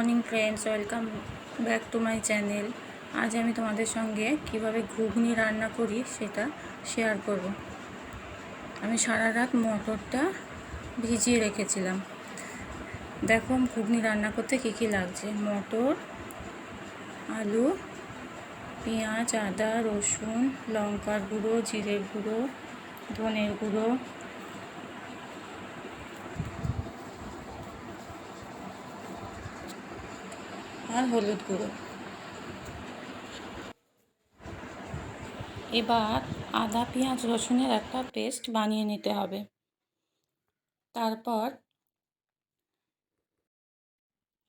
Morning friends, welcome back to my channel. আজ আমি তোমাদের সঙ্গে কিভাবে ঘুগনি রান্না করি সেটা শেয়ার করব। আমি সারা রাত মটরটা ভিজিয়ে রেখেছিলাম। দেখো ঘুগনি রান্না করতে কী কী লাগছে: মটর, আলু, পেঁয়াজ, আদা, রসুন, লঙ্কার গুঁড়ো, জিরের গুঁড়ো, ধনের গুঁড়ো, আর হলুদ গুঁড়ো। এবার আদা, পেঁয়াজ, রসুনের একটা পেস্ট বানিয়ে নিতে হবে। তারপর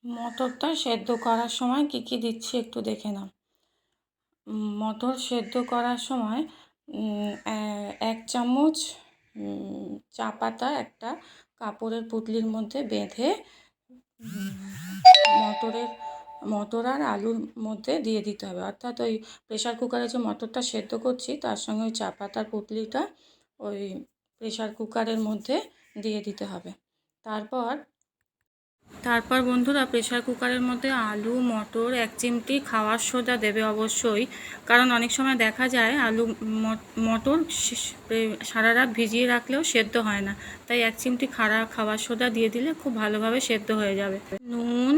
মটরটা সেদ্ধ করার সময় কী কী দিচ্ছি একটু দেখে নাও। মটর সেদ্ধ করার সময় 1 চামচ চা পাতা একটা কাপড়ের পুঁটলির মধ্যে বেঁধে মটর আর আলুর মধ্যে দিয়ে দিতে হবে। অর্থাৎ ওই প্রেশার কুকারে যে মটরটা সেদ্ধ করছি তার সঙ্গে ওই চা পাতার পুঁটলিটা ওই প্রেশার কুকারের মধ্যে দিয়ে দিতে হবে। তারপর বন্ধুরা, প্রেশার কুকারের মধ্যে আলু, মটর, 1 চিমটি খাওয়ার সোডা দেবে অবশ্যই, কারণ অনেক সময় দেখা যায় আলু মটর সারা রাত ভিজিয়ে রাখলেও সেদ্ধ হয় না, তাই 1 চিমটি খাওয়ার সোডা দিয়ে দিলে খুব ভালোভাবে সেদ্ধ হয়ে যাবে। নুন,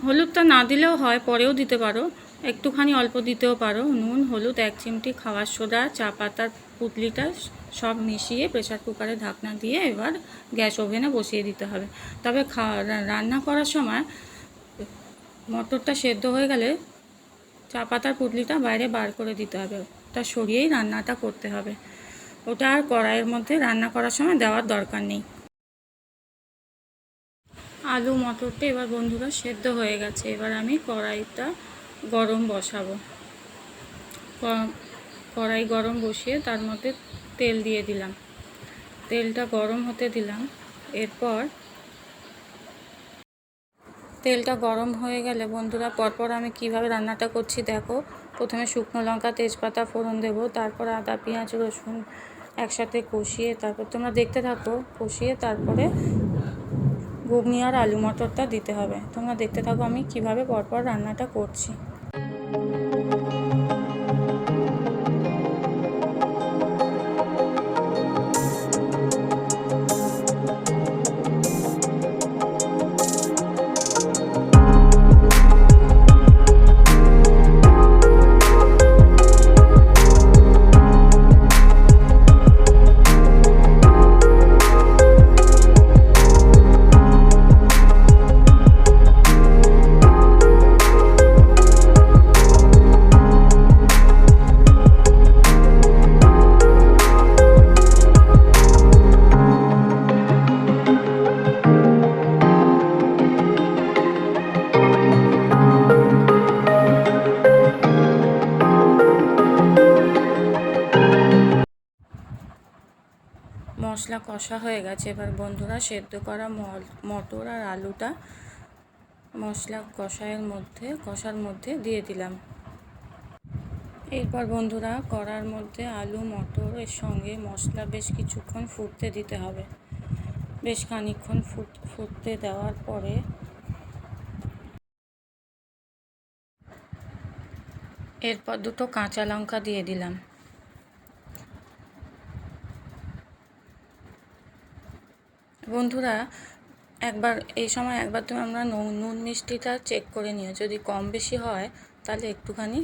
হলুদটা না দিলেও হয়, পরেও দিতে পারো, একটুখানি অল্প দিতেও পারো। নুন, হলুদ, 1 চিমটি খাওয়ার সোডা, চা পাতার পুঁটলিটা সব মিশিয়ে প্রেশার কুকারে ঢাকনা দিয়ে এবার গ্যাস ওভেনে বসিয়ে দিতে হবে। তবে রান্না করার সময় মটরটা সেদ্ধ হয়ে গেলে চা পাতার পুঁটলিটা বাইরে বার করে দিতে হবে, ওটা সরিয়েই রান্নাটা করতে হবে। ওটা আর কড়াইয়ের মধ্যে রান্না করার সময় দেওয়ার দরকার নেই। আলু মটরটা এবার বন্ধুরা সেদ্ধ হয়ে গেছে। এবার আমি কড়াইটা গরম বসাবো। কড়াই গরম বসিয়ে তার মধ্যে তেল দিয়ে দিলাম। তেলটা গরম হতে দিলাম। এরপর তেলটা গরম হয়ে গেলে বন্ধুরা, পরপর আমি কিভাবে রান্নাটা করছি দেখো। প্রথমে শুকনো লঙ্কা, তেজপাতা ফোড়ন দেবো, তারপর আদা, পেঁয়াজ, রসুন একসাথে কষিয়ে, তারপর তোমরা দেখতে থাকো, কষিয়ে তারপরে ঘুগনি আর আলু মটরটা দিতে হবে। তোমরা দেখতে থাকো আমি কিভাবে পরপর রান্নাটা করছি। মশলা কষা হয়ে গেছে। এবার বন্ধুরা, সেদ্ধ করা মটর আর আলুটা মশলা কষার মধ্যে দিয়ে দিলাম। এরপর বন্ধুরা, কড়ার মধ্যে আলু মটরের সঙ্গে মশলা বেশ কিছুক্ষণ ফুটতে দিতে হবে। বেশ খানিকক্ষণ ফুটতে দেওয়ার পরে এরপর 2টো কাঁচা লঙ্কা দিয়ে দিলাম। বন্ধুরা, এই সময় একবার তোমরা নুন মিষ্টিটা চেক করে নিও। যদি কম বেশি হয় তাহলে একটুখানি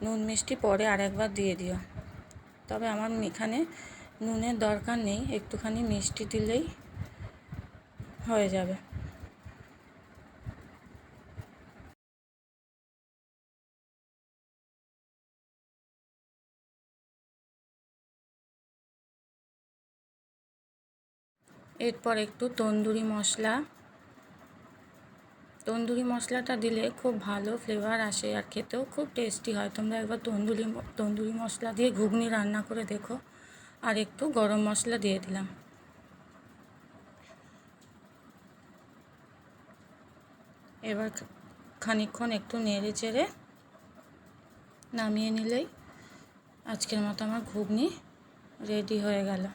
নুন মিষ্টি পরে আরেকবার দিয়ে দিও। তবে আমার এখানে নুনের দরকার নেই, একটুখানি মিষ্টি দিলেই হয়ে যাবে। এরপর একটু তন্দুরি মশলাটা দিলে খুব ভালো ফ্লেভার আসে আর খেতেও খুব টেস্টি হয়। তোমরা একবার তন্দুরি মশলা দিয়ে ঘুগনি রান্না করে দেখো। আর একটু গরম মশলা দিয়ে দিলাম। এবার খানিকক্ষণ একটু নেড়ে চেড়ে নামিয়ে নিলেই আজকের মতো আমার ঘুগনি রেডি হয়ে গেল।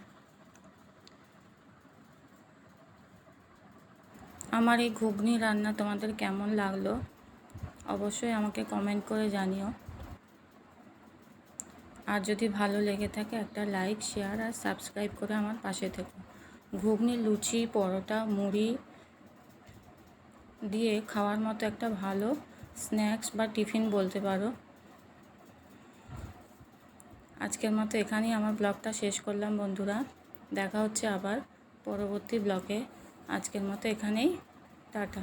আমার এই ঘুগনি রান্না তোমাদের কেমন লাগলো অবশ্যই আমাকে কমেন্ট করে জানিও। আর যদি ভালো লেগে থাকে একটা লাইক, শেয়ার আর সাবস্ক্রাইব করে আমার পাশে থেকো। ঘুগনি, লুচি, পরোটা, মুড়ি দিয়ে খাওয়ার মতো একটা ভালো স্ন্যাক্স বা টিফিন বলতে পারো। আজকের মতো এখানেই আমার ব্লগটা শেষ করলাম বন্ধুরা। দেখা হচ্ছে আবার পরবর্তী ব্লগে। আজকের মতো এখানেই টাটা।